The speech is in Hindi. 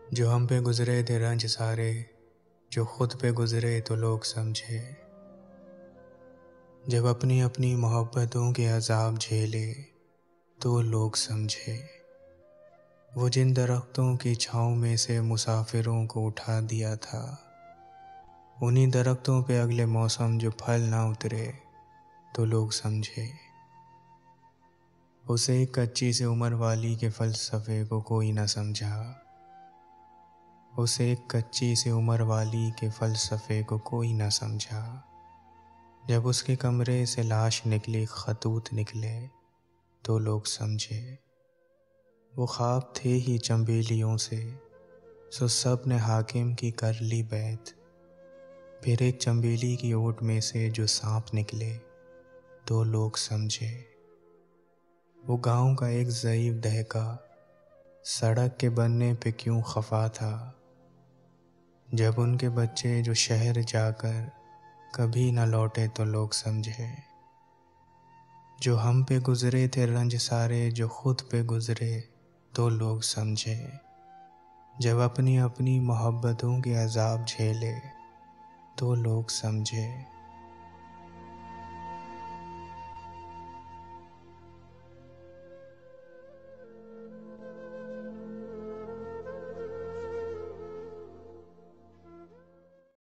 जो हम पे गुजरे थे रंज सारे, जो खुद पे गुजरे तो लोग समझे। जब अपनी अपनी मोहब्बतों के अजाब झेले तो लोग समझे। वो जिन दरख्तों की छाँव में से मुसाफिरों को उठा दिया था, उन्हीं दरख्तों पे अगले मौसम जो फल ना उतरे तो लोग समझे। उसे एक कच्ची सी उम्र वाली के फ़लसफ़े को कोई ना समझा। उसे एक कच्ची सी उम्र वाली के फ़लसफ़े को कोई ना समझा। जब उसके कमरे से लाश निकली, खतूत निकले तो लोग समझे। वो ख्वाब थे ही चंबेलियों से, सो सब ने हाकिम की कर ली बैत। फिर एक चंबेली की ओट में से जो सांप निकले तो लोग समझे। वो गांव का एक ज़ईफ़ दहका सड़क के बनने पे क्यों खफा था, जब उनके बच्चे जो शहर जाकर कभी न लौटे तो लोग समझे। जो हम पे गुजरे थे रंज सारे, जो खुद पे गुजरे तो लोग समझे। जब अपनी अपनी मोहब्बतों के अजाब झेले तो लोग समझे।